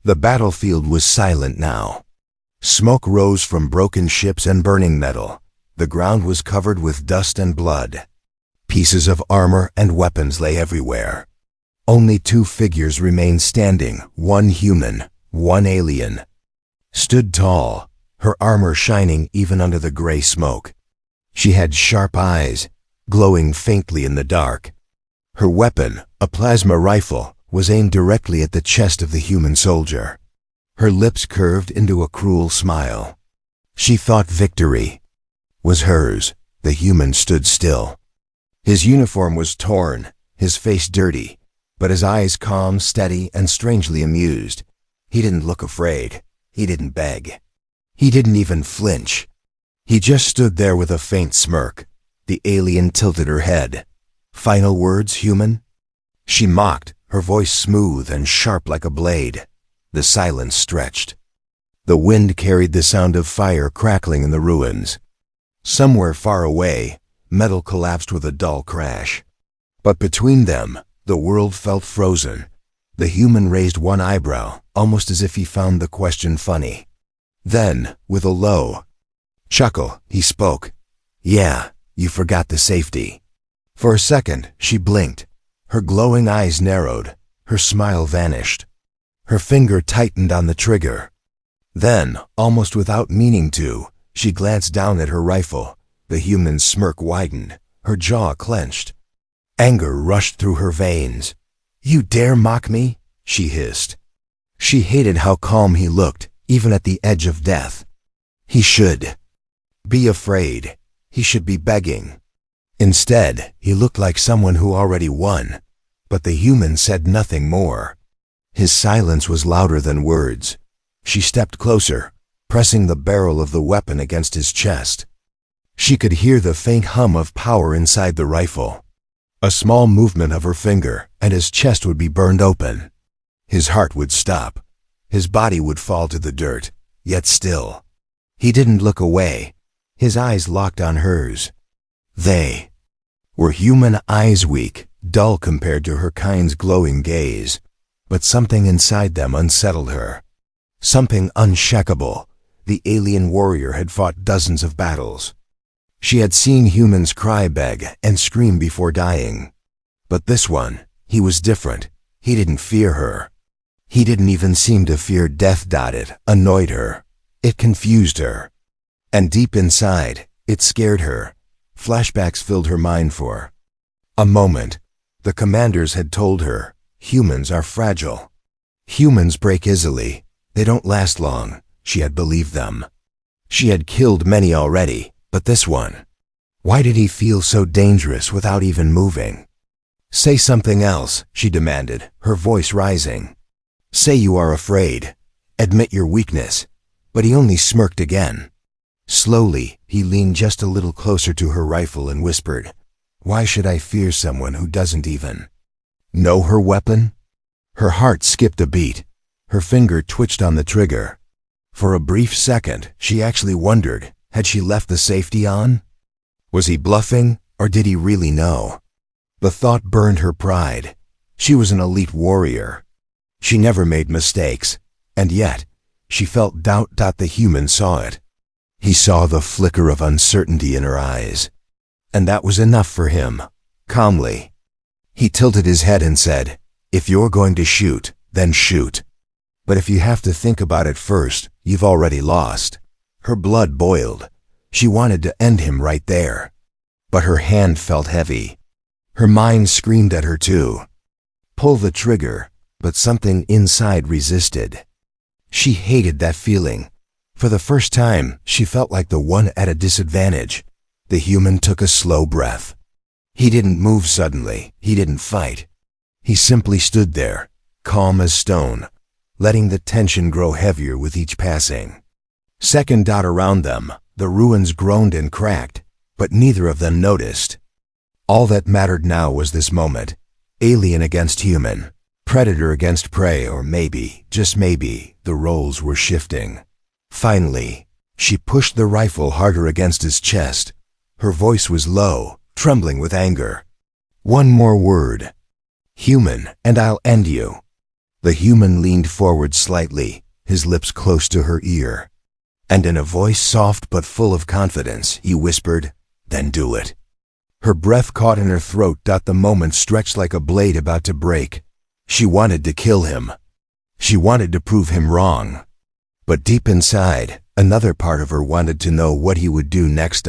The battlefield was silent now. Smoke rose from broken ships and burning metal. The ground was covered with dust and blood. Pieces of armor and weapons lay everywhere. Only two figures remained standing, one human, one alien. Stood tall, her armor shining even under the gray smoke. She had sharp eyes, glowing faintly in the dark. Her weapon, a plasma rifle, was aimed directly at the chest of the human soldier. Her lips curved into a cruel smile. She thought victory was hers. The human stood still. His uniform was torn, his face dirty, but his eyes calm, steady, and strangely amused. He didn't look afraid. He didn't beg. He didn't even flinch. He just stood there with a faint smirk. The alien tilted her head. "Final words, human?" She mocked, her voice smooth and sharp like a blade. The silence stretched. The wind carried the sound of fire crackling in the ruins. Somewhere far away, metal collapsed with a dull crash. But between them, the world felt frozen. The human raised one eyebrow, almost as if he found the question funny. Then, with a low chuckle, he spoke. "Yeah, you forgot the safety." For a second, she blinked. Her glowing eyes narrowed. Her smile vanished. Her finger tightened on the trigger. Then, almost without meaning to, she glanced down at her rifle. The human's smirk widened. Her jaw clenched. Anger rushed through her veins. "You dare mock me?" she hissed. She hated how calm he looked, even at the edge of death. He should be afraid. He should be begging. Instead, he looked like someone who already won. But the human said nothing more. His silence was louder than words. She stepped closer, pressing the barrel of the weapon against his chest. She could hear the faint hum of power inside the rifle. A small movement of her finger, and his chest would be burned open. His heart would stop. His body would fall to the dirt, yet still. He didn't look away. His eyes locked on hers. They were human eyes, weak, dull compared to her kind's glowing gaze. But something inside them unsettled her. Something unshakable. The alien warrior had fought dozens of battles. She had seen humans cry, beg, and scream before dying. But this one, he was different. He didn't fear her. He didn't even seem to fear death. It annoyed her. It confused her. And deep inside, it scared her. Flashbacks filled her mind for a moment. The commanders had told her, humans are fragile. Humans break easily. They don't last long. She had believed them. She had killed many already, but this one. Why did he feel so dangerous without even moving? "Say something else," she demanded, her voice rising. "Say you are afraid. Admit your weakness." But he only smirked again. Slowly, he leaned just a little closer to her rifle and whispered, "Why should I fear someone who doesn't even know her weapon?" Her heart skipped a beat. Her finger twitched on the trigger. For a brief second, she actually wondered, had she left the safety on? Was he bluffing, or did he really know? The thought burned her pride. She was an elite warrior. She never made mistakes, and yet, she felt doubt. The human saw it. He saw the flicker of uncertainty in her eyes. And that was enough for him. Calmly, he tilted his head and said, "If you're going to shoot, then shoot. But if you have to think about it first, you've already lost." Her blood boiled. She wanted to end him right there. But her hand felt heavy. Her mind screamed at her too. Pull the trigger, but something inside resisted. She hated that feeling. For the first time, she felt like the one at a disadvantage. The human took a slow breath. He didn't move suddenly. He didn't fight. He simply stood there, calm as stone, letting the tension grow heavier with each passing second. Around them, the ruins groaned and cracked, but neither of them noticed. All that mattered now was this moment. Alien against human. Predator against prey, or maybe, just maybe, the roles were shifting. Finally, she pushed the rifle harder against his chest. Her voice was low, trembling with anger. "One more word. Human, and I'll end you." The human leaned forward slightly, his lips close to her ear. And in a voice soft but full of confidence, he whispered, "Then do it." Her breath caught in her throat. The moment stretched like a blade about to break. She wanted to kill him. She wanted to prove him wrong. But deep inside, another part of her wanted to know what he would do next.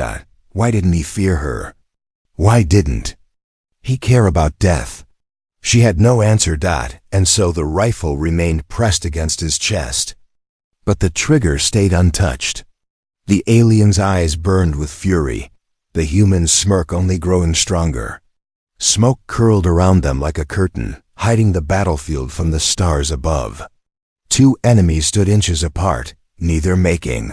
Why didn't he fear her? Why didn't he care about death? She had no answer. And so the rifle remained pressed against his chest. But the trigger stayed untouched. The alien's eyes burned with fury, the human's smirk only growing stronger. Smoke curled around them like a curtain, hiding the battlefield from the stars above. Two enemies stood inches apart, neither making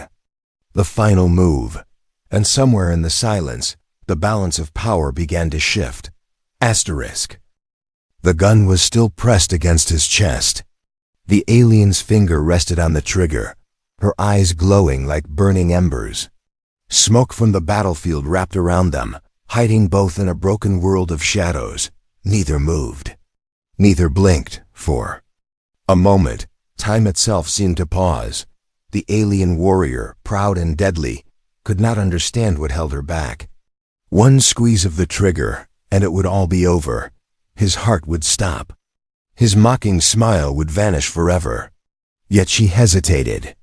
the final move. And somewhere in the silence, the balance of power began to shift. Asterisk. The gun was still pressed against his chest. The alien's finger rested on the trigger, her eyes glowing like burning embers. Smoke from the battlefield wrapped around them, hiding both in a broken world of shadows. Neither moved. Neither blinked. For a moment, time itself seemed to pause. The alien warrior, proud and deadly, could not understand what held her back. One squeeze of the trigger, and it would all be over. His heart would stop. His mocking smile would vanish forever. Yet she hesitated.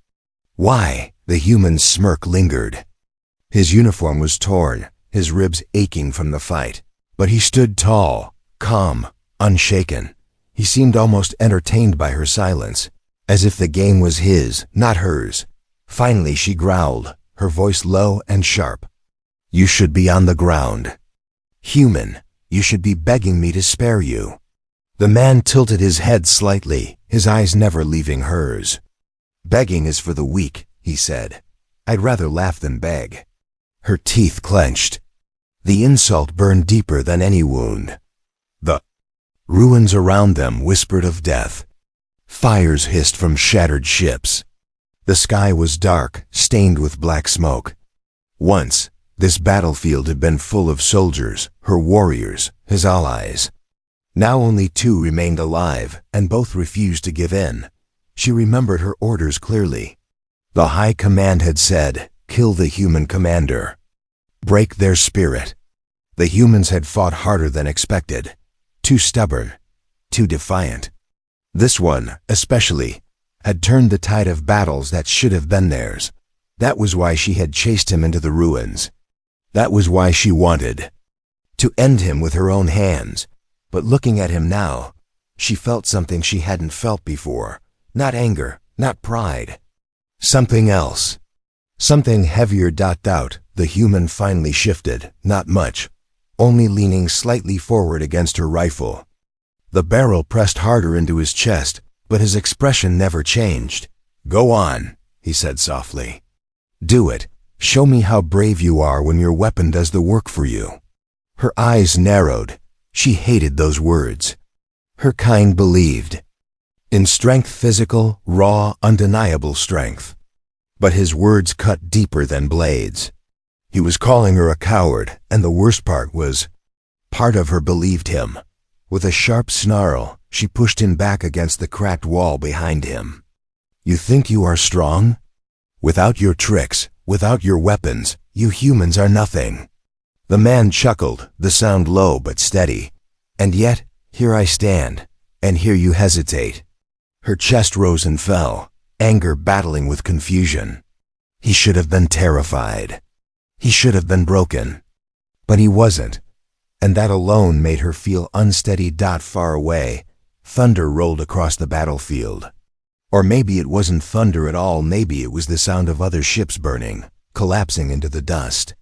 Why? The human's smirk lingered. His uniform was torn, his ribs aching from the fight. But he stood tall, calm, unshaken. He seemed almost entertained by her silence, as if the game was his, not hers. Finally she growled, her voice low and sharp. "You should be on the ground. Human, you should be begging me to spare you." The man tilted his head slightly, his eyes never leaving hers. "Begging is for the weak," he said. "I'd rather laugh than beg." Her teeth clenched. The insult burned deeper than any wound. The ruins around them whispered of death. Fires hissed from shattered ships. The sky was dark, stained with black smoke. Once, this battlefield had been full of soldiers, her warriors, his allies. Now only two remained alive, and both refused to give in. She remembered her orders clearly. The high command had said, "Kill the human commander. Break their spirit." The humans had fought harder than expected. Too stubborn, too defiant. This one, especially, had turned the tide of battles that should have been theirs. That was why she had chased him into the ruins. That was why she wanted to end him with her own hands. But looking at him now, she felt something she hadn't felt before. Not anger, not pride. Something else. Something heavier. The human finally shifted, not much, only leaning slightly forward against her rifle. The barrel pressed harder into his chest, but his expression never changed. "Go on," he said softly. "Do it. Show me how brave you are when your weapon does the work for you." Her eyes narrowed. She hated those words. Her kind believed in strength, physical, raw, undeniable strength. But his words cut deeper than blades. He was calling her a coward, and the worst part was, part of her believed him. With a sharp snarl, she pushed him back against the cracked wall behind him. "You think you are strong? Without your tricks, without your weapons, you humans are nothing." The man chuckled, the sound low but steady. "And yet, here I stand, and here you hesitate." Her chest rose and fell, anger battling with confusion. He should have been terrified. He should have been broken. But he wasn't, and that alone made her feel unsteady. Far away, thunder rolled across the battlefield. Or maybe it wasn't thunder at all, maybe it was the sound of other ships burning, collapsing into the dust.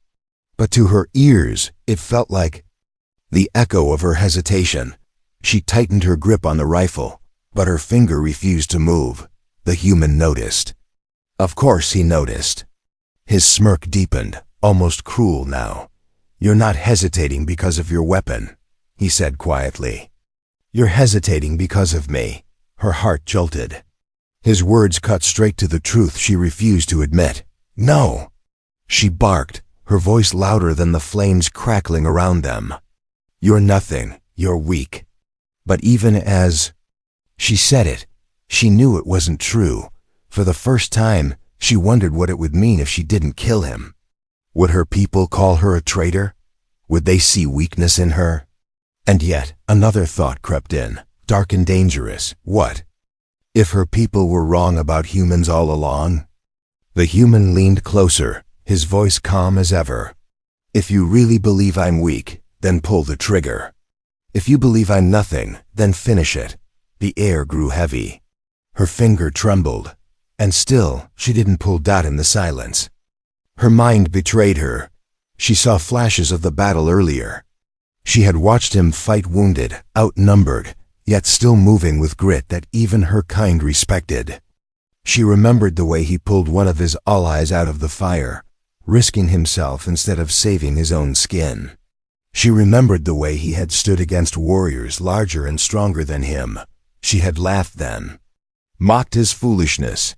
But to her ears, it felt like the echo of her hesitation. She tightened her grip on the rifle, but her finger refused to move. The human noticed. Of course he noticed. His smirk deepened, almost cruel now. "You're not hesitating because of your weapon," he said quietly. "You're hesitating because of me." Her heart jolted. His words cut straight to the truth she refused to admit. "No!" She barked, her voice louder than the flames crackling around them. "You're nothing. You're weak." But even as she said it, She knew it wasn't true. For the first time, she wondered what it would mean if she didn't kill him. Would her people call her a traitor? Would they see weakness in her? And yet, another thought crept in, dark and dangerous. What if her people were wrong about humans all along? The human leaned closer, his voice calm as ever. If you really believe I'm weak, then pull the trigger. If you believe I'm nothing, then finish it. The air grew heavy. Her finger trembled, and still she didn't pull Dot in the silence. Her mind betrayed her. She saw flashes of the battle earlier. She had watched him fight wounded, outnumbered, yet still moving with grit that even her kind respected. She remembered the way he pulled one of his allies out of the fire, risking himself instead of saving his own skin. She remembered the way he had stood against warriors larger and stronger than him. She had laughed then, mocked his foolishness.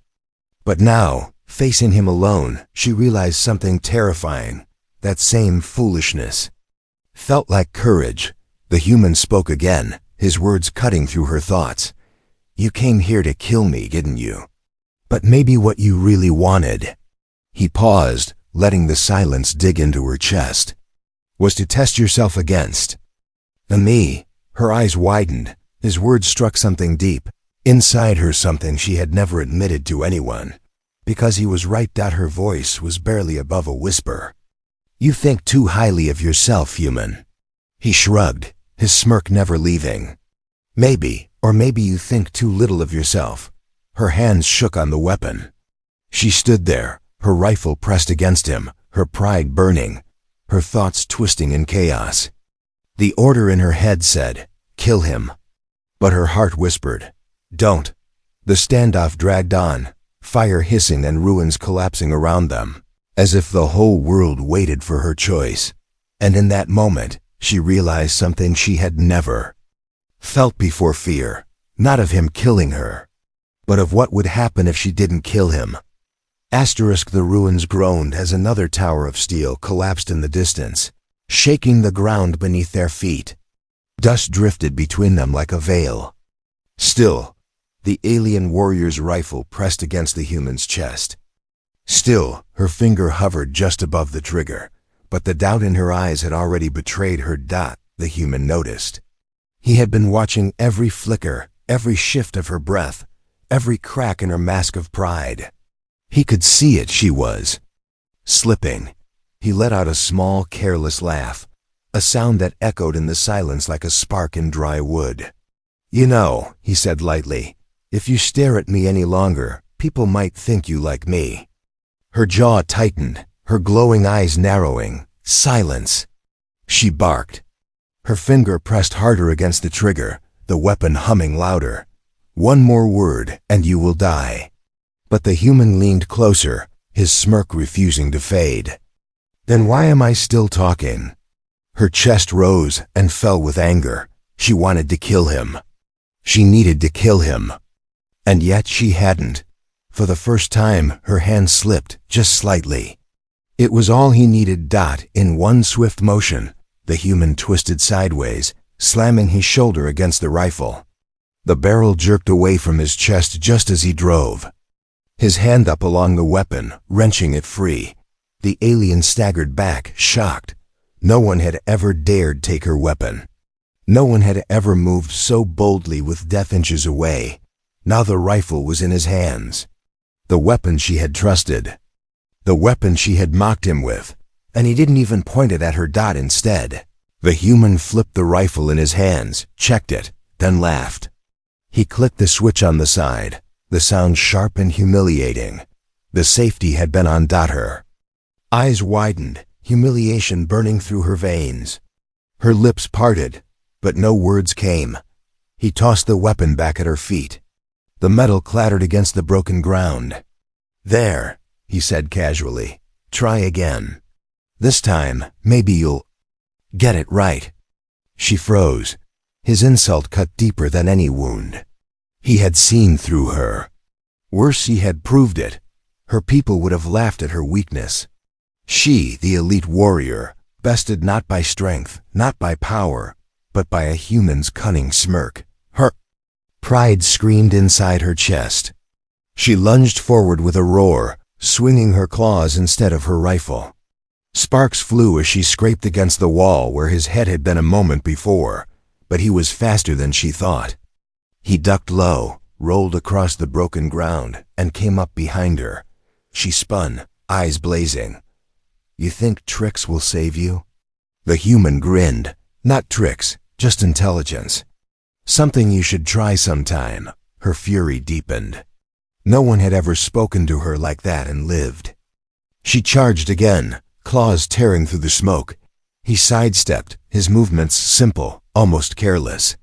But now, facing him alone, she realized something terrifying. That same foolishness felt like courage. The human spoke again, his words cutting through her thoughts. You came here to kill me, didn't you? But maybe what you really wanted, he paused, letting the silence dig into her chest, was to test yourself against me. Her eyes widened. His words struck something deep inside her, something she had never admitted to anyone. Because he was right. Her voice was barely above a whisper. You think too highly of yourself, human. He shrugged, his smirk never leaving. Maybe, or maybe you think too little of yourself. Her hands shook on the weapon. She stood there, her rifle pressed against him, her pride burning, her thoughts twisting in chaos. The order in her head said, kill him. But her heart whispered, don't. The standoff dragged on, fire hissing and ruins collapsing around them, as if the whole world waited for her choice. And in that moment, she realized something she had never felt before: fear, not of him killing her, but of what would happen if she didn't kill him. The ruins groaned as another tower of steel collapsed in the distance, shaking the ground beneath their feet. Dust drifted between them like a veil. Still, the alien warrior's rifle pressed against the human's chest. Still, her finger hovered just above the trigger, but the doubt in her eyes had already betrayed her. The human noticed. He had been watching every flicker, every shift of her breath, every crack in her mask of pride. He could see it. She was slipping. He let out a small, careless laugh, a sound that echoed in the silence like a spark in dry wood. You know, he said lightly, if you stare at me any longer, people might think you like me. Her jaw tightened, her glowing eyes narrowing. Silence. She barked. Her finger pressed harder against the trigger, the weapon humming louder. One more word, and you will die. But the human leaned closer, his smirk refusing to fade. Then why am I still talking? Her chest rose and fell with anger. She wanted to kill him. She needed to kill him. And yet she hadn't. For the first time, her hand slipped, just slightly. It was all he needed. In one swift motion, the human twisted sideways, slamming his shoulder against the rifle. The barrel jerked away from his chest just as he drove. His hand up along the weapon, wrenching it free. The alien staggered back, shocked. No one had ever dared take her weapon. No one had ever moved so boldly with death inches away. Now the rifle was in his hands. The weapon she had trusted. The weapon she had mocked him with. And he didn't even point it at her. Instead, the human flipped the rifle in his hands, checked it, then laughed. He clicked the switch on the side, the sound sharp and humiliating. The safety had been on. Her eyes widened, humiliation burning through her veins. Her lips parted, but no words came. He tossed the weapon back at her feet. The metal clattered against the broken ground. There, he said casually. Try again. This time, maybe you'll get it right. She froze. His insult cut deeper than any wound. He had seen through her. Worse, he had proved it. Her people would have laughed at her weakness. She, the elite warrior, bested not by strength, not by power, but by a human's cunning smirk. Pride screamed inside her chest. She lunged forward with a roar, swinging her claws instead of her rifle. Sparks flew as she scraped against the wall where his head had been a moment before, but he was faster than she thought. He ducked low, rolled across the broken ground, and came up behind her. She spun, eyes blazing. "You think tricks will save you?" The human grinned. "Not tricks, just intelligence. Something you should try sometime." Her fury deepened. No one had ever spoken to her like that and lived. She charged again, claws tearing through the smoke. He sidestepped, his movements simple, almost careless.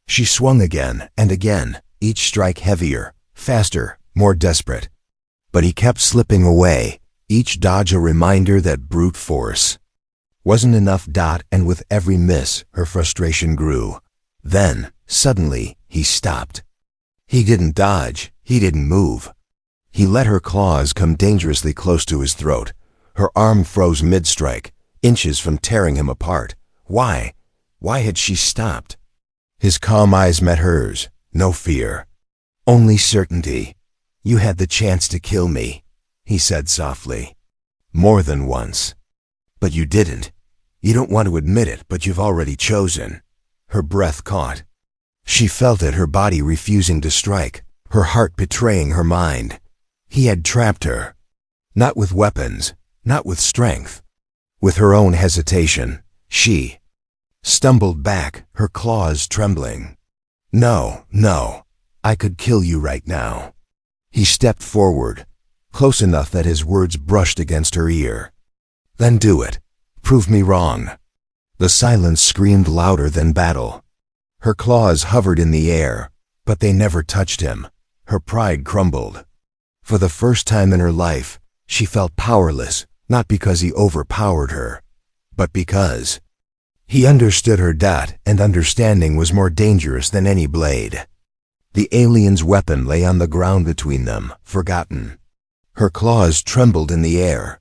She swung again and again, each strike heavier, faster, more desperate. But he kept slipping away, each dodge a reminder that brute force wasn't enough. And with every miss, her frustration grew. Then, suddenly, he stopped. He didn't dodge, he didn't move. He let her claws come dangerously close to his throat. Her arm froze mid-strike, inches from tearing him apart. Why? Why had she stopped? His calm eyes met hers. No fear. Only certainty. "You had the chance to kill me," he said softly. "More than once. But you didn't. You don't want to admit it, but you've already chosen." Her breath caught. She felt it, her body refusing to strike, her heart betraying her mind. He had trapped her. Not with weapons, not with strength. With her own hesitation, she stumbled back, her claws trembling. "No, no, I could kill you right now." He stepped forward, close enough that his words brushed against her ear. "Then do it. Prove me wrong." The silence screamed louder than battle. Her claws hovered in the air, but they never touched him. Her pride crumbled. For the first time in her life, she felt powerless, not because he overpowered her, but because he understood her. And understanding was more dangerous than any blade. The alien's weapon lay on the ground between them, forgotten. Her claws trembled in the air.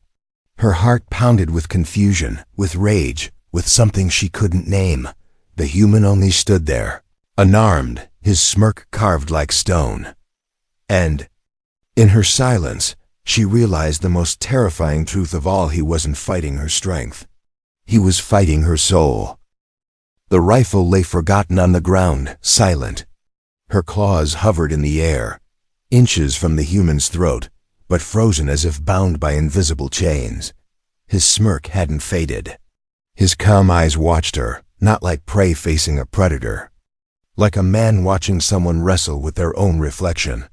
Her heart pounded with confusion, with rage, with something she couldn't name. The human only stood there, unarmed, his smirk carved like stone. And in her silence, she realized the most terrifying truth of all. He wasn't fighting her strength. He was fighting her soul. The rifle lay forgotten on the ground, silent. Her claws hovered in the air, inches from the human's throat, but frozen as if bound by invisible chains. His smirk hadn't faded. His calm eyes watched her, not like prey facing a predator, like a man watching someone wrestle with their own reflection.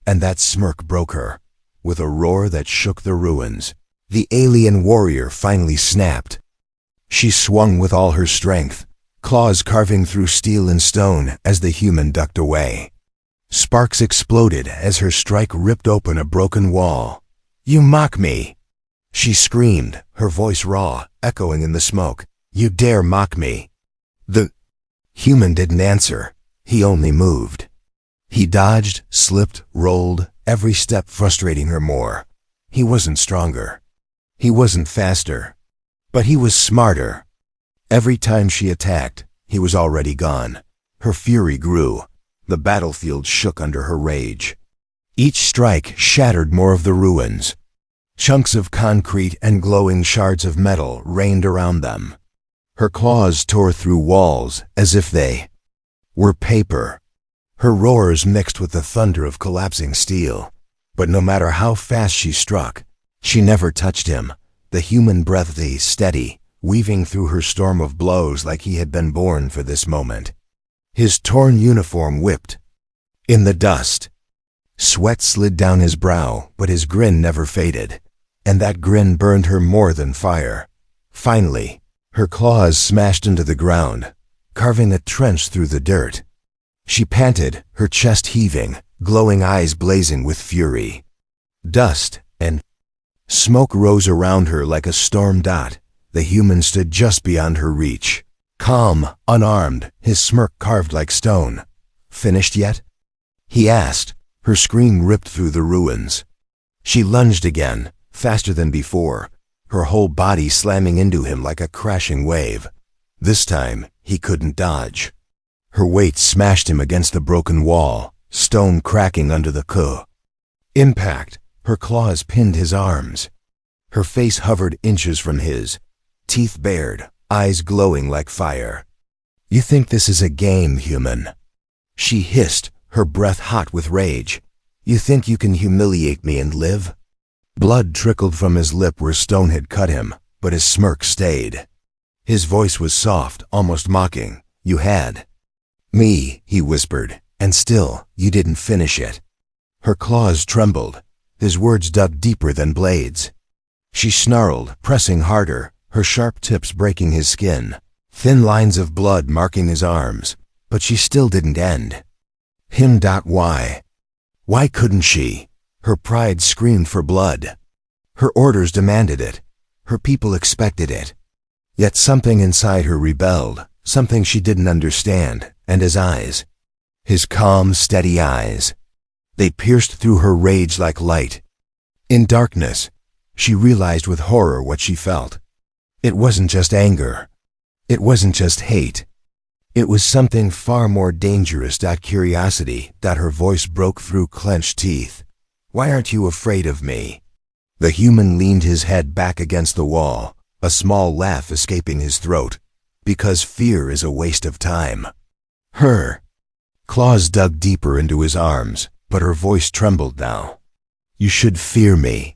And that smirk broke her. With a roar that shook the ruins, the alien warrior finally snapped. She swung with all her strength, claws carving through steel and stone as the human ducked away. Sparks exploded as her strike ripped open a broken wall. "You mock me!" she screamed, her voice raw, echoing in the smoke. "You dare mock me!" The human didn't answer. He only moved. He dodged, slipped, rolled, every step frustrating her more. He wasn't stronger. He wasn't faster. But he was smarter. Every time she attacked, he was already gone. Her fury grew. The battlefield shook under her rage. Each strike shattered more of the ruins. Chunks of concrete and glowing shards of metal rained around them. Her claws tore through walls as if they were paper. Her roars mixed with the thunder of collapsing steel. But no matter how fast she struck, she never touched him. The human breathy, steady, weaving through her storm of blows like he had been born for this moment. His torn uniform whipped in the dust. Sweat slid down his brow, but his grin never faded. And that grin burned her more than fire. Finally, her claws smashed into the ground, carving a trench through the dirt. She panted, her chest heaving, glowing eyes blazing with fury. Dust and smoke rose around her like a storm dot. The human stood just beyond her reach. Calm, unarmed, his smirk carved like stone. "Finished yet?" he asked. Her scream ripped through the ruins. She lunged again, faster than before, her whole body slamming into him like a crashing wave. This time, he couldn't dodge. Her weight smashed him against the broken wall, stone cracking under the impact. Her claws pinned his arms. Her face hovered inches from his, teeth bared, eyes glowing like fire. "You think this is a game, human?" she hissed, her breath hot with rage. "You think you can humiliate me and live?" Blood trickled from his lip where stone had cut him, but his smirk stayed. His voice was soft, almost mocking. "You had me," he whispered, "and still, you didn't finish it." Her claws trembled. His words dug deeper than blades. She snarled, pressing harder, her sharp tips breaking his skin, thin lines of blood marking his arms, but she still didn't end. Why? Why couldn't she? Her pride screamed for blood. Her orders demanded it. Her people expected it. Yet something inside her rebelled, something she didn't understand, and his calm, steady eyes, they pierced through her rage like light. In darkness, she realized with horror what she felt. It wasn't just anger. It wasn't just hate. It was something far more dangerous, that curiosity, that her voice broke through clenched teeth. "Why aren't you afraid of me?" The human leaned his head back against the wall, a small laugh escaping his throat. "Because fear is a waste of time." Her claws dug deeper into his arms, but her voice trembled now. "You should fear me."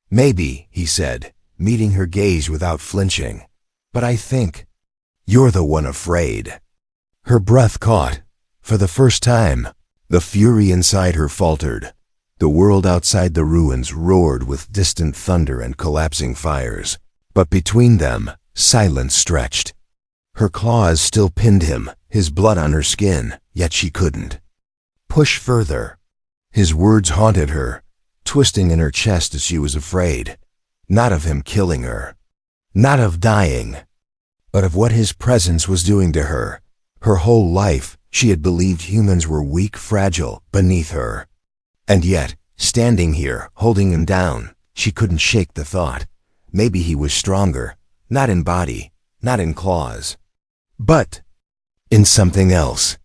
"Maybe," he said, meeting her gaze without flinching. "But I think you're the one afraid." Her breath caught. For the first time, the fury inside her faltered. The world outside the ruins roared with distant thunder and collapsing fires, but between them, silence stretched. Her claws still pinned him, his blood on her skin, yet she couldn't push further. His words haunted her, twisting in her chest as she was afraid. Not of him killing her, not of dying, but of what his presence was doing to her. Her whole life, she had believed humans were weak, fragile, beneath her. And yet, standing here, holding him down, she couldn't shake the thought. Maybe he was stronger, not in body, not in claws, but in something else.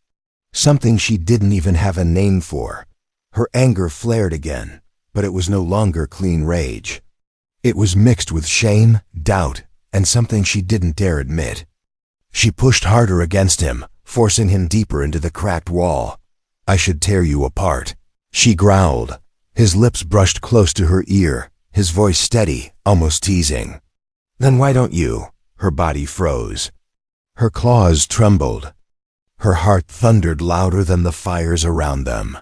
Something she didn't even have a name for. Her anger flared again, but it was no longer clean rage. It was mixed with shame, doubt, and something she didn't dare admit. She pushed harder against him, forcing him deeper into the cracked wall. "I should tear you apart," she growled. His lips brushed close to her ear, his voice steady, almost teasing. "Then why don't you?" Her body froze. Her claws trembled. Her heart thundered louder than the fires around them.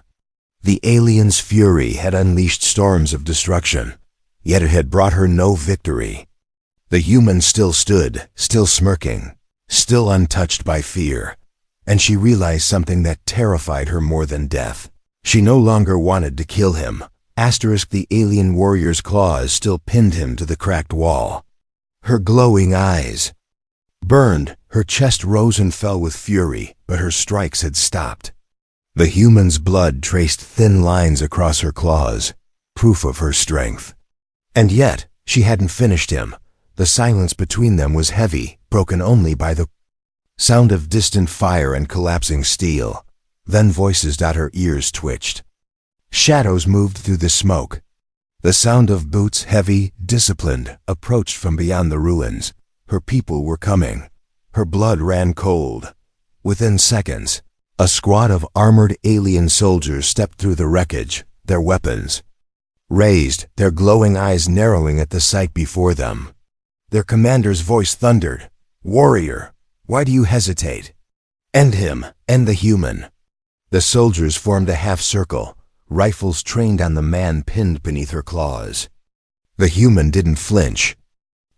The alien's fury had unleashed storms of destruction, yet it had brought her no victory. The human still stood, still smirking, still untouched by fear, and she realized something that terrified her more than death. She no longer wanted to kill him. The alien warrior's claws still pinned him to the cracked wall. Her glowing eyes burned, her chest rose and fell with fury, but her strikes had stopped. The human's blood traced thin lines across her claws, proof of her strength. And yet, she hadn't finished him. The silence between them was heavy, broken only by the sound of distant fire and collapsing steel. Then voices that her ears twitched. Shadows moved through the smoke. The sound of boots, heavy, disciplined, approached from beyond the ruins. Her people were coming. Her blood ran cold. Within seconds, a squad of armored alien soldiers stepped through the wreckage, their weapons raised, their glowing eyes narrowing at the sight before them. Their commander's voice thundered, "Warrior, why do you hesitate? End him, end the human." The soldiers formed a half circle, rifles trained on the man pinned beneath her claws. The human didn't flinch.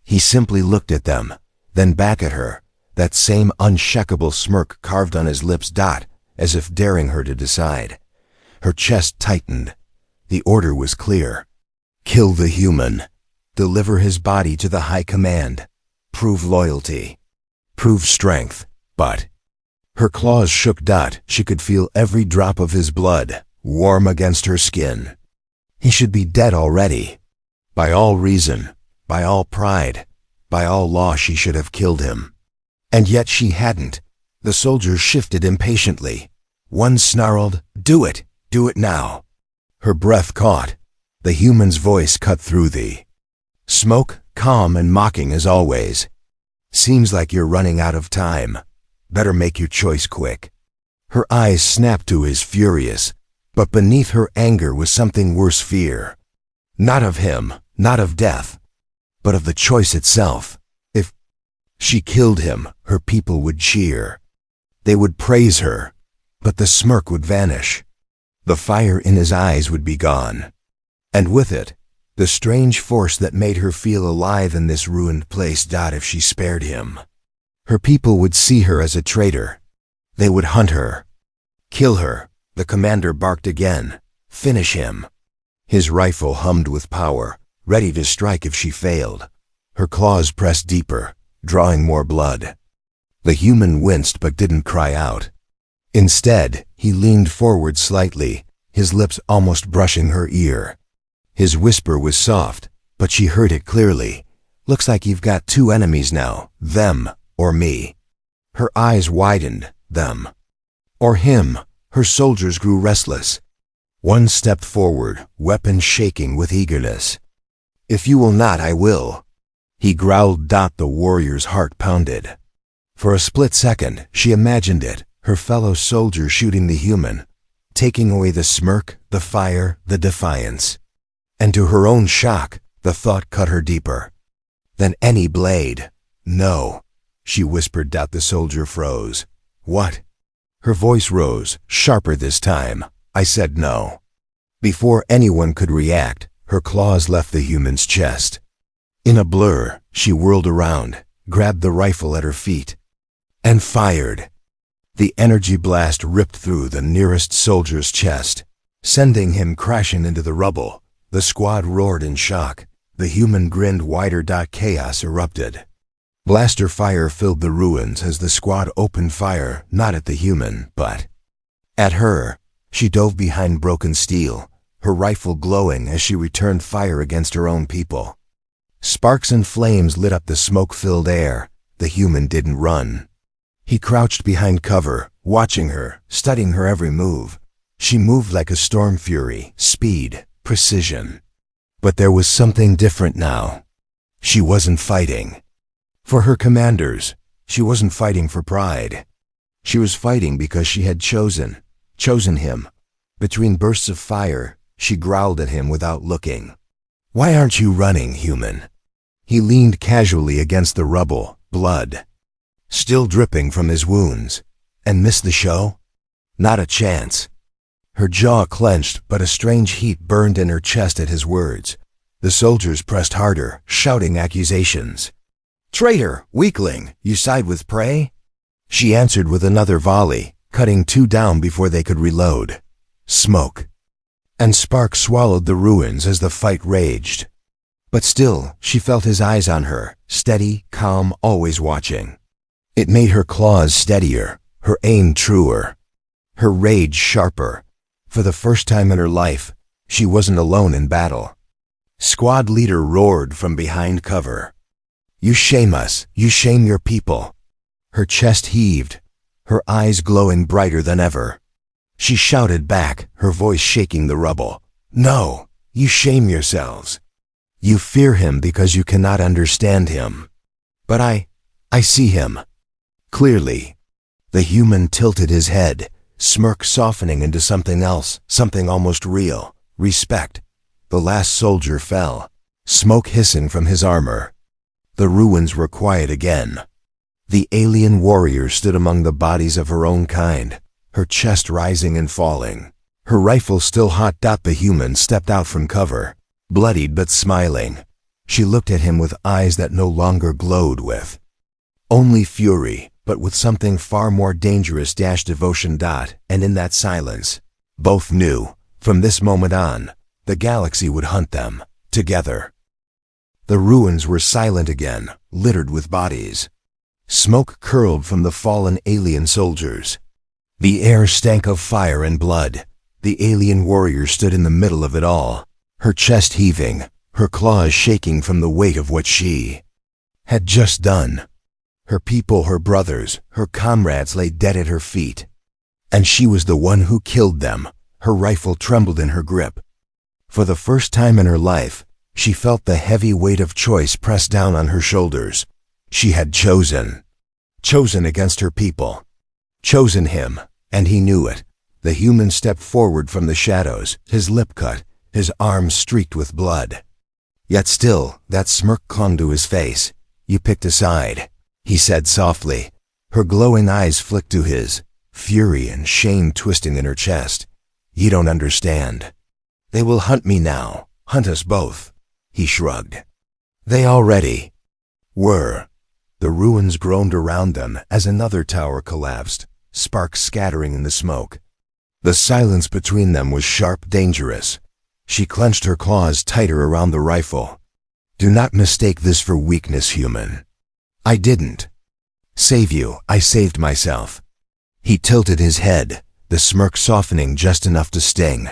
He simply looked at them, then back at her, that same unshakable smirk carved on his lips, as if daring her to decide. Her chest tightened. The order was clear. Kill the human. Deliver his body to the high command. Prove loyalty. Prove strength. But her claws shook. She could feel every drop of his blood, warm against her skin. He should be dead already. By all reason, by all pride, by all law, she should have killed him. And yet she hadn't. The soldiers shifted impatiently. One snarled, "Do it! Do it now!" Her breath caught. The human's voice cut through the smoke, calm and mocking as always. "Seems like you're running out of time. Better make your choice quick." Her eyes snapped to his furious, but beneath her anger was something worse, fear. Not of him, not of death, but of the choice itself. If she killed him, her people would cheer. They would praise her, but the smirk would vanish. The fire in his eyes would be gone. And with it, the strange force that made her feel alive in this ruined place. If she spared him, her people would see her as a traitor. They would hunt her, kill her. The commander barked again. Finish him. His rifle hummed with power, ready to strike if she failed. Her claws pressed deeper, drawing more blood. The human winced but didn't cry out. Instead, he leaned forward slightly, his lips almost brushing her ear. His whisper was soft, but she heard it clearly. "Looks like you've got two enemies now, them or me." Her eyes widened. Them or him. Her soldiers grew restless. One stepped forward, weapon shaking with eagerness. "If you will not, I will," he growled. The warrior's heart pounded. For a split second, she imagined it, her fellow soldier shooting the human, taking away the smirk, the fire, the defiance. And to her own shock, the thought cut her deeper than any blade. "No," she whispered. The soldier froze. "What?" Her voice rose, sharper this time. "I said no." Before anyone could react, her claws left the human's chest. In a blur, she whirled around, grabbed the rifle at her feet, and fired. The energy blast ripped through the nearest soldier's chest, sending him crashing into the rubble. The squad roared in shock. The human grinned wider. Chaos erupted. Blaster fire filled the ruins as the squad opened fire, not at the human, but at her. She dove behind broken steel, her rifle glowing as she returned fire against her own people. Sparks and flames lit up the smoke-filled air. The human didn't run. He crouched behind cover, watching her, studying her every move. She moved like a storm fury, speed, precision. But there was something different now. She wasn't fighting for her commanders. She wasn't fighting for pride. She was fighting because she had chosen him. Between bursts of fire, she growled at him without looking. "Why aren't you running, human?" He leaned casually against the rubble, blood still dripping from his wounds. "And miss the show?" "Not a chance." Her jaw clenched, but a strange heat burned in her chest at his words. The soldiers pressed harder, shouting accusations. "Traitor! Weakling! You side with prey?" She answered with another volley, cutting two down before they could reload. Smoke and sparks swallowed the ruins as the fight raged. But still, she felt his eyes on her, steady, calm, always watching. It made her claws steadier, her aim truer, her rage sharper. For the first time in her life, she wasn't alone in battle. Squad leader roared from behind cover. "You shame us, you shame your people." Her chest heaved, her eyes glowing brighter than ever. She shouted back, her voice shaking the rubble. "No, you shame yourselves. You fear him because you cannot understand him. But I see him clearly." The human tilted his head, smirk softening into something else, something almost real. Respect. The last soldier fell, smoke hissing from his armor. The ruins were quiet again. The alien warrior stood among the bodies of her own kind, her chest rising and falling, her rifle still hot. The human stepped out from cover, bloodied but smiling. She looked at him with eyes that no longer glowed with only fury, but with something far more dangerous. Devotion. And in that silence, both knew, from this moment on, the galaxy would hunt them, together. The ruins were silent again, littered with bodies. Smoke curled from the fallen alien soldiers. The air stank of fire and blood. The alien warrior stood in the middle of it all, her chest heaving, her claws shaking from the weight of what she had just done. Her people, her brothers, her comrades lay dead at her feet. And she was the one who killed them. Her rifle trembled in her grip. For the first time in her life, she felt the heavy weight of choice press down on her shoulders. She had chosen. Chosen against her people. Chosen him, and he knew it. The human stepped forward from the shadows, his lip cut, his arms streaked with blood. Yet still, that smirk clung to his face. "You picked a side," he said softly. Her glowing eyes flicked to his, fury and shame twisting in her chest. "You don't understand. They will hunt me now, hunt us both," he shrugged. They already were. The ruins groaned around them as another tower collapsed, sparks scattering in the smoke. The silence between them was sharp, dangerous. She clenched her claws tighter around the rifle. "Do not mistake this for weakness, human. I didn't save you, I saved myself." He tilted his head, the smirk softening just enough to sting.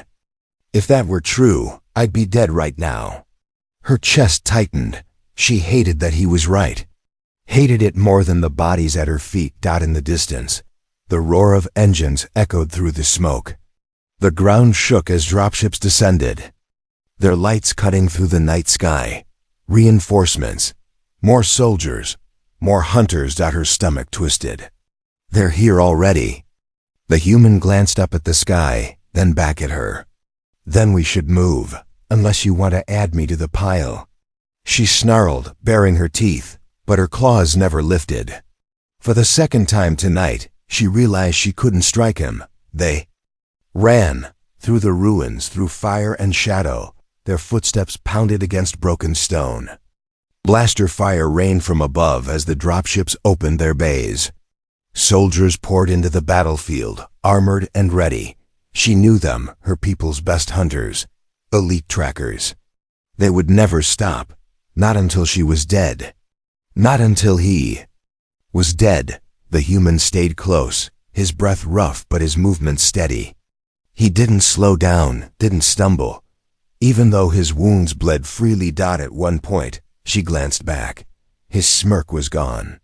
"If that were true, I'd be dead right now." Her chest tightened. She hated that he was right. Hated it more than the bodies at her feet dot in the distance. The roar of engines echoed through the smoke. The ground shook as dropships descended, their lights cutting through the night sky. Reinforcements. More soldiers. More hunters. Her stomach twisted. "They're here already." The human glanced up at the sky, then back at her. "Then we should move, unless you want to add me to the pile." She snarled, baring her teeth, but her claws never lifted. For the second time tonight, she realized she couldn't strike him. They ran through the ruins, through fire and shadow. Their footsteps pounded against broken stone. Blaster fire rained from above as the dropships opened their bays. Soldiers poured into the battlefield, armored and ready. She knew them, her people's best hunters, elite trackers. They would never stop, not until she was dead. Not until he was dead. The human stayed close, his breath rough but his movements steady. He didn't slow down, didn't stumble. Even though his wounds bled freely. At one point, she glanced back. His smirk was gone.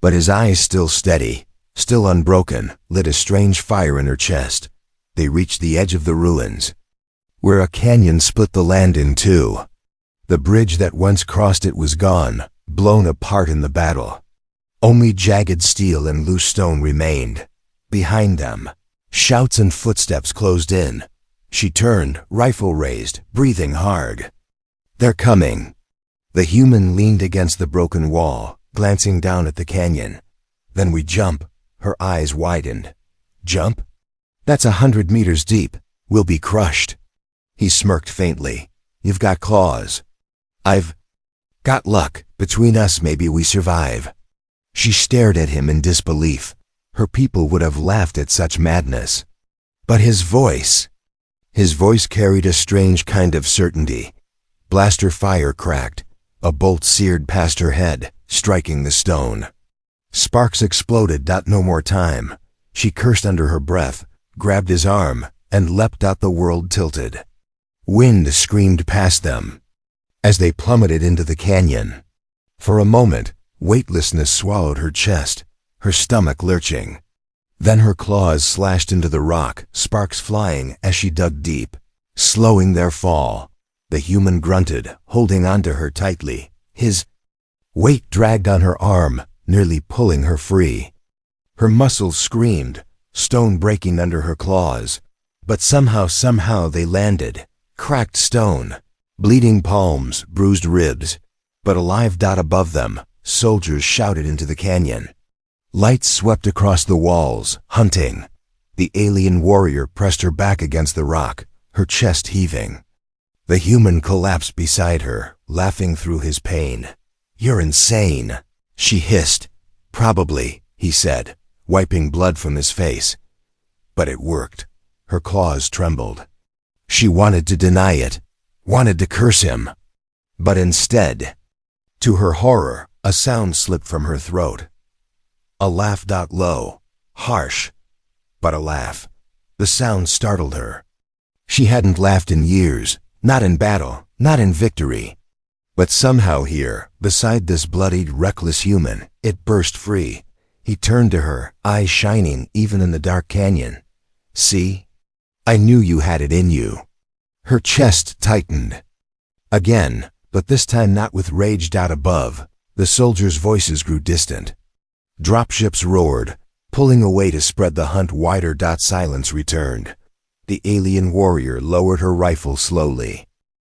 But his eyes, still steady, still unbroken, lit a strange fire in her chest. They reached the edge of the ruins, where a canyon split the land in two. The bridge that once crossed it was gone, blown apart in the battle. Only jagged steel and loose stone remained. Behind them, shouts and footsteps closed in. She turned, rifle raised, breathing hard. "They're coming." The human leaned against the broken wall, glancing down at the canyon. "Then we jump." Her eyes widened. "Jump? That's 100 meters deep. We'll be crushed." He smirked faintly. "You've got claws. I've got luck. Between us, maybe we survive." She stared at him in disbelief. Her people would have laughed at such madness. But his voice carried a strange kind of certainty. Blaster fire cracked. A bolt seared past her head, striking the stone. Sparks exploded. No more time. She cursed under her breath, grabbed his arm, and leapt. The world tilted. Wind screamed past them as they plummeted into the canyon. For a moment, weightlessness swallowed her chest, her stomach lurching. Then her claws slashed into the rock, sparks flying as she dug deep, slowing their fall. The human grunted, holding onto her tightly. His weight dragged on her arm, nearly pulling her free. Her muscles screamed, stone breaking under her claws. But somehow they landed. Cracked stone, bleeding palms, bruised ribs. But alive. Above them, soldiers shouted into the canyon. Lights swept across the walls, hunting. The alien warrior pressed her back against the rock, her chest heaving. The human collapsed beside her, laughing through his pain. "You're insane," she hissed. "Probably," he said, wiping blood from his face. But it worked. Her claws trembled. She wanted to deny it, wanted to curse him. But instead, to her horror, a sound slipped from her throat. A laugh. Low, harsh, but a laugh. The sound startled her. She hadn't laughed in years, not in battle, not in victory. But somehow here, beside this bloodied, reckless human, it burst free. He turned to her, eyes shining even in the dark canyon. "See? I knew you had it in you." Her chest tightened. Again, but this time not with rage. Above, the soldiers' voices grew distant. Dropships roared, pulling away to spread the hunt wider. Silence returned. The alien warrior lowered her rifle slowly.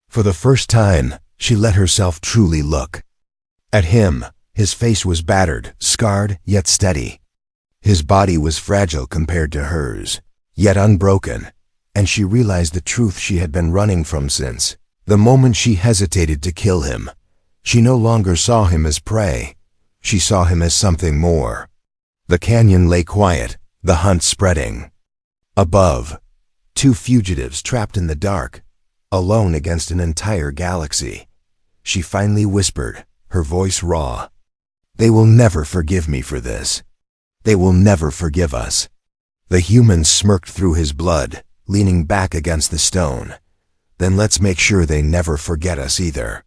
For the first time, she let herself truly look. At him, his face was battered, scarred, yet steady. His body was fragile compared to hers, yet unbroken, and she realized the truth she had been running from since the moment she hesitated to kill him. She no longer saw him as prey. She saw him as something more. The canyon lay quiet, the hunt spreading. Above, two fugitives trapped in the dark, alone against an entire galaxy. She finally whispered, her voice raw. "They will never forgive me for this. They will never forgive us." The human smirked through his blood, leaning back against the stone. "Then let's make sure they never forget us either."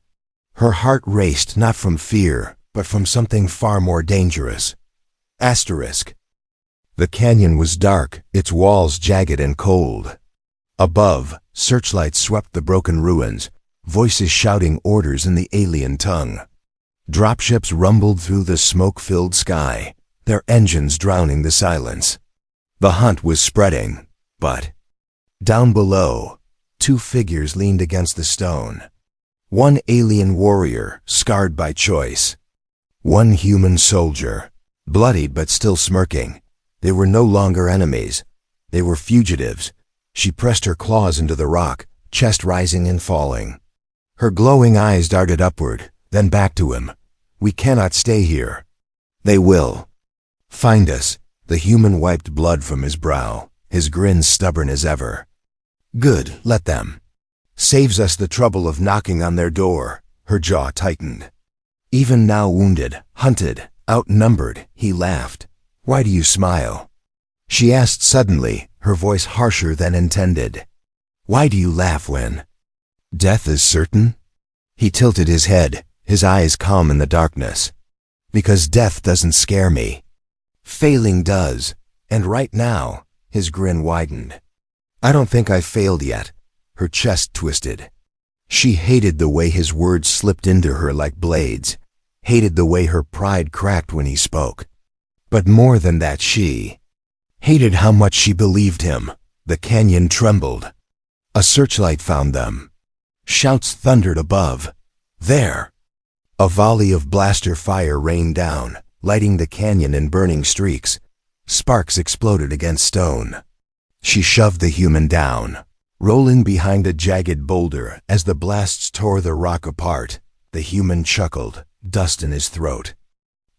Her heart raced not from fear, but from something far more dangerous. Asterisk. The canyon was dark, its walls jagged and cold. Above, searchlights swept the broken ruins, voices shouting orders in the alien tongue. Dropships rumbled through the smoke-filled sky, their engines drowning the silence. The hunt was spreading, but down below, two figures leaned against the stone. One alien warrior, scarred by choice. One human soldier, bloodied but still smirking. They were no longer enemies. They were fugitives. She pressed her claws into the rock, chest rising and falling. Her glowing eyes darted upward, then back to him. "We cannot stay here. They will find us." The human wiped blood from his brow, his grin stubborn as ever. "Good, let them. Saves us the trouble of knocking on their door." Her jaw tightened. Even now wounded, hunted, outnumbered, he laughed. "Why do you smile?" She asked suddenly, her voice harsher than intended. "Why do you laugh when death is certain?" He tilted his head, his eyes calm in the darkness. "Because death doesn't scare me. Failing does, and right now," his grin widened. "I don't think I've failed yet." Her chest twisted. She hated the way his words slipped into her like blades, hated the way her pride cracked when he spoke. But more than that, she hated how much she believed him. The canyon trembled. A searchlight found them. Shouts thundered above. There! A volley of blaster fire rained down, lighting the canyon in burning streaks. Sparks exploded against stone. She shoved the human down, rolling behind a jagged boulder as the blasts tore the rock apart. The human chuckled, dust in his throat.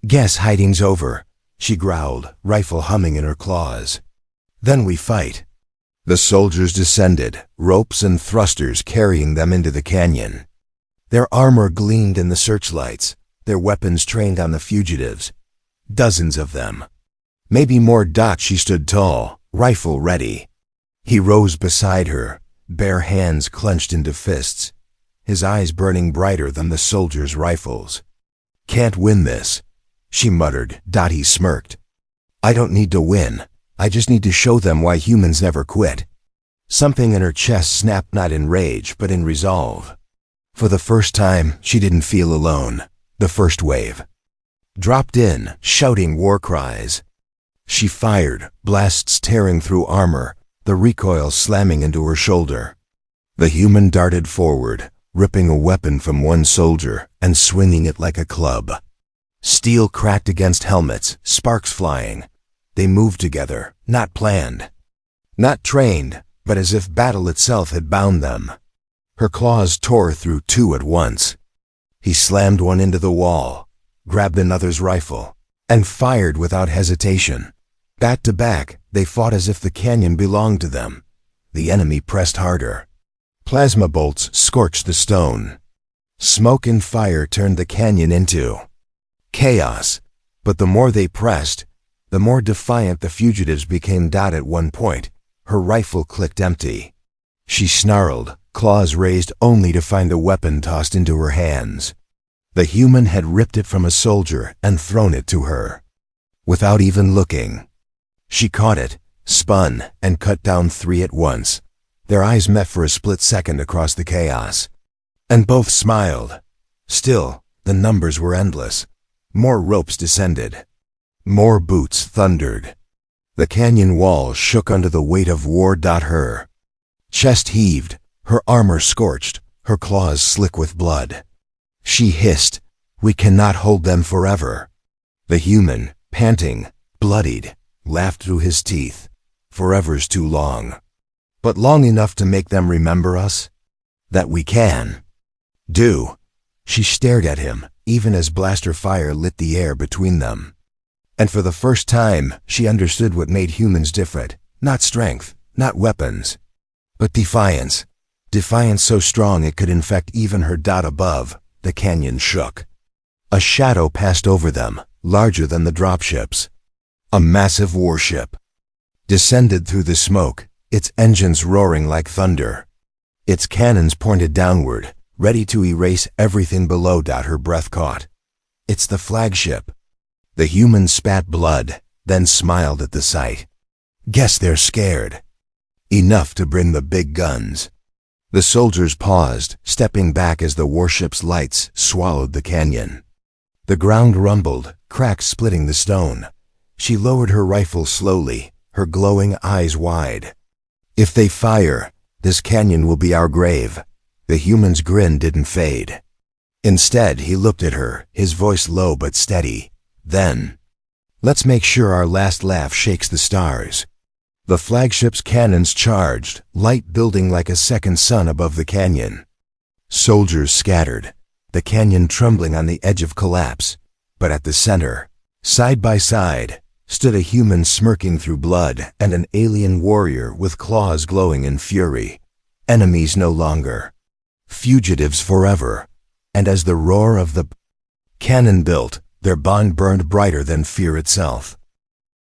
"Guess hiding's over," she growled, rifle humming in her claws. "Then we fight." The soldiers descended, ropes and thrusters carrying them into the canyon. Their armor gleamed in the searchlights, their weapons trained on the fugitives. Dozens of them. Maybe more. She stood tall, rifle ready. He rose beside her, bare hands clenched into fists, his eyes burning brighter than the soldiers' rifles. "Can't win this," she muttered. He smirked. "I don't need to win. I just need to show them why humans never quit." Something in her chest snapped, not in rage, but in resolve. For the first time, she didn't feel alone. The first wave dropped in, shouting war cries. She fired, blasts tearing through armor, the recoil slamming into her shoulder. The human darted forward, ripping a weapon from one soldier and swinging it like a club. Steel cracked against helmets, sparks flying. They moved together, not planned, not trained, but as if battle itself had bound them. Her claws tore through two at once. He slammed one into the wall, grabbed another's rifle, and fired without hesitation. Back to back, they fought as if the canyon belonged to them. The enemy pressed harder. Plasma bolts scorched the stone. Smoke and fire turned the canyon into chaos. But the more they pressed, the more defiant the fugitives became. At one point, her rifle clicked empty. She snarled, claws raised only to find the weapon tossed into her hands. The human had ripped it from a soldier and thrown it to her. Without even looking, she caught it, spun, and cut down 3 at once. Their eyes met for a split second across the chaos, and both smiled. Still, the numbers were endless. More ropes descended. More boots thundered. The canyon wall shook under the weight of war. Her chest heaved, her armor scorched, her claws slick with blood. She hissed, "We cannot hold them forever." The human, panting, bloodied, laughed through his teeth. "Forever's too long. But long enough to make them remember us? That we can." "Do." She stared at him, even as blaster fire lit the air between them. And for the first time, she understood what made humans different. Not strength, not weapons, but defiance. Defiance so strong it could infect even her. Above, the canyon shook. A shadow passed over them, larger than the dropships. A massive warship descended through the smoke, its engines roaring like thunder. Its cannons pointed downward, ready to erase everything below. Her breath caught. "It's the flagship." The human spat blood, then smiled at the sight. "Guess they're scared." "Enough to bring the big guns." The soldiers paused, stepping back as the warship's lights swallowed the canyon. The ground rumbled, cracks splitting the stone. She lowered her rifle slowly, her glowing eyes wide. "If they fire, this canyon will be our grave." The human's grin didn't fade. Instead, he looked at her, his voice low but steady. "Then, let's make sure our last laugh shakes the stars." The flagship's cannons charged, light building like a second sun above the canyon. Soldiers scattered, the canyon trembling on the edge of collapse. But at the center, side by side, stood a human smirking through blood and an alien warrior with claws glowing in fury. Enemies no longer. Fugitives forever. And as the roar of the cannon built, their bond burned brighter than fear itself.